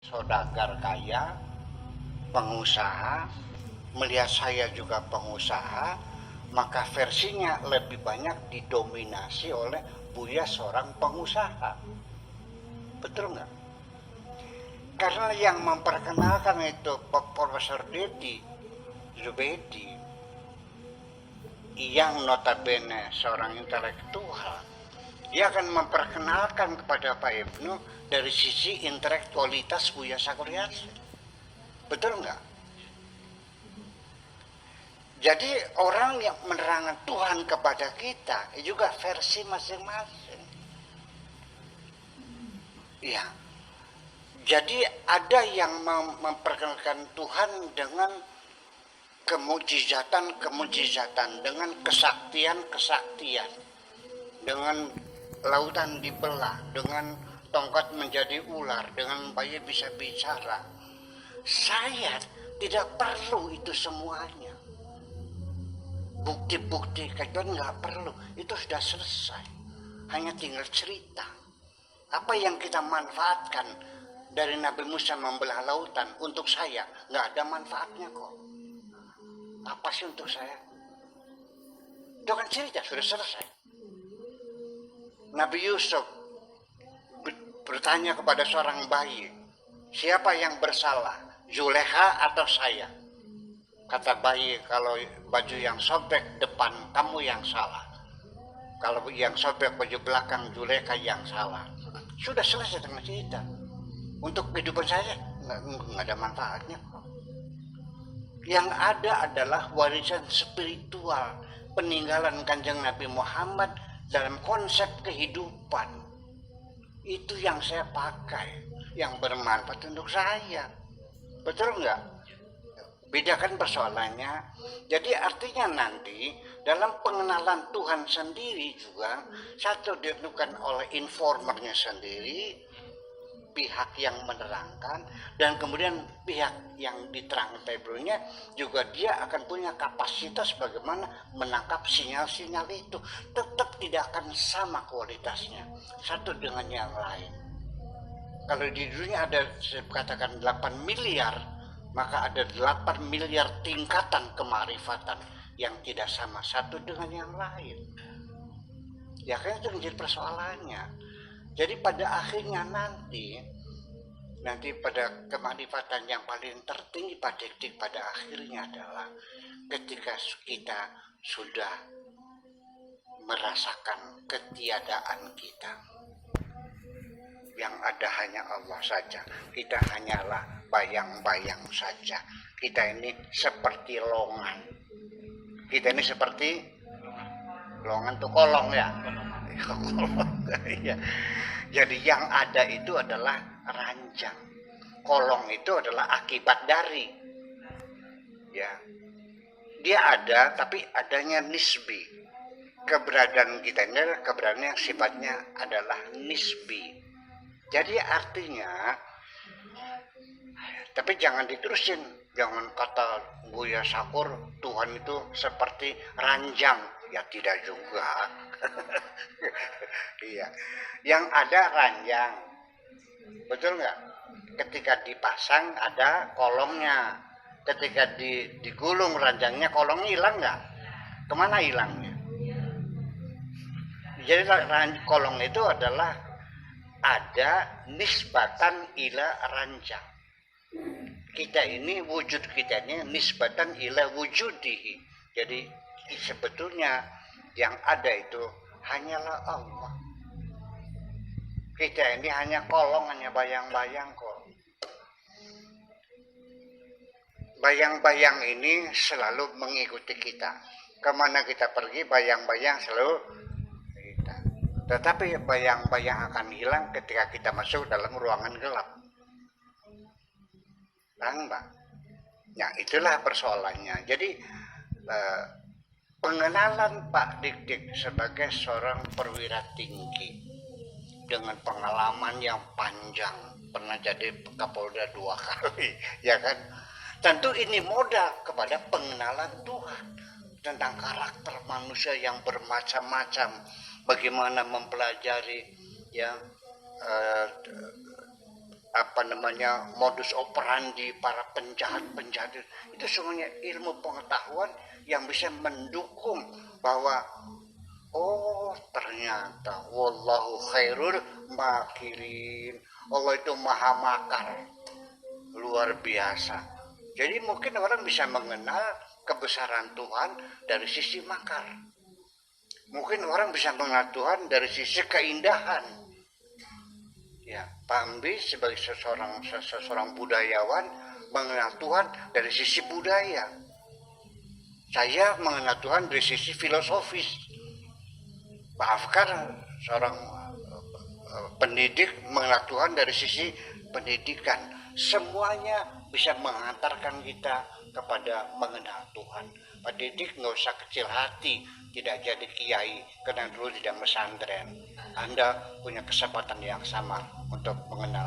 Saudagar kaya, pengusaha, melihat saya juga pengusaha, maka versinya lebih banyak didominasi oleh Buya seorang pengusaha. Betul nggak? Karena yang memperkenalkan itu Profesor Dedi Zubedi, yang notabene seorang intelektual, dia akan memperkenalkan kepada Pak Ibnu dari sisi intelektualitas Buya Sakuryatsi. Betul nggak? Jadi orang yang menerangkan Tuhan kepada kita juga versi masing-masing. Ya. Jadi ada yang memperkenalkan Tuhan dengan kemujizatan, dengan kesaktian, dengan lautan dibelah, dengan tongkat menjadi ular, dengan bayi bisa bicara. Saya tidak perlu itu semuanya. Bukti-bukti kajian nggak perlu, itu sudah selesai. Hanya tinggal cerita. Apa yang kita manfaatkan dari Nabi Musa membelah lautan untuk saya nggak ada manfaatnya kok. Apa sih untuk saya? Itu kan cerita sudah selesai. Nabi Yusuf bertanya kepada seorang bayi, siapa yang bersalah, Zulekha atau saya? Kata bayi, kalau baju yang sobek depan kamu yang salah, kalau yang sobek baju belakang Zulekha yang salah. Sudah selesai dengan cerita. Untuk kehidupan saya nggak ada manfaatnya. Yang ada adalah warisan spiritual peninggalan Kanjeng Nabi Muhammad dalam konsep kehidupan. Itu yang saya pakai, yang bermanfaat untuk saya. Betul nggak? Bedakan persoalannya. Jadi artinya nanti dalam pengenalan Tuhan sendiri juga satu dilakukan oleh informernya sendiri, pihak yang menerangkan, dan kemudian pihak yang diterangkan Februnya juga dia akan punya kapasitas bagaimana menangkap sinyal-sinyal itu. Tetap tidak akan sama kualitasnya satu dengan yang lain. Kalau di dunia ada, saya katakan 8 miliar, maka ada 8 miliar tingkatan kemarifatan yang tidak sama satu dengan yang lain. Ya kan itu menjadi persoalannya. Jadi pada akhirnya nanti pada kemarifatan yang paling tertinggi pada akhirnya adalah ketika kita sudah merasakan ketiadaan kita. Yang ada hanya Allah saja. Kita hanyalah bayang-bayang saja. Kita ini seperti longan. Kita ini seperti longan tuh kolong ya. Kolong. Ya. Jadi yang ada itu adalah ranjang. Kolong itu adalah akibat dari. Ya. Dia ada tapi adanya nisbi. Keberadaan kita ini adalah keberadaan yang sifatnya adalah nisbi. Jadi artinya, tapi jangan diterusin, jangan kata Buya Sakur Tuhan itu seperti ranjang, ya tidak juga. Iya, yang ada ranjang, betul nggak? Ketika dipasang ada kolongnya, ketika digulung ranjangnya kolongnya hilang nggak? Kemana hilangnya? Jadi kolong itu adalah ada nisbatan ila ranjang. Kita ini, wujud kita ini nisbatan ila wujudihi. Jadi sebetulnya yang ada itu hanyalah Allah. Kita ini hanya kolong, hanya bayang-bayang kok. Bayang-bayang ini selalu mengikuti kita. Kemana kita pergi, bayang-bayang selalu. Tetapi bayang-bayang akan hilang ketika kita masuk dalam ruangan gelap. Mbak. Nah, itulah persoalannya. Jadi pengenalan Pak Dik-Dik sebagai seorang perwira tinggi dengan pengalaman yang panjang, pernah jadi Kapolda 2 kali, ya kan? Tentu ini modal kepada pengenalan Tuhan tentang karakter manusia yang bermacam-macam. Bagaimana mempelajari ya modus operandi para penjahat itu semuanya ilmu pengetahuan yang bisa mendukung bahwa oh ternyata wallahu khairul makirin, Allah itu maha makar luar biasa. Jadi mungkin orang bisa mengenal kebesaran Tuhan dari sisi makar, mungkin orang bisa mengenal Tuhan dari sisi keindahan. Ya, Pak Ambi sebagai seseorang budayawan mengenal Tuhan dari sisi budaya. Saya mengenal Tuhan dari sisi filosofis. Pak Afkar seorang pendidik mengenal Tuhan dari sisi pendidikan. Semuanya bisa mengantarkan kita kepada mengenal Tuhan. Pak Didik nggak usah kecil hati, tidak jadi kiai karena dulu tidak pesantren. Anda punya kesempatan yang sama untuk mengenal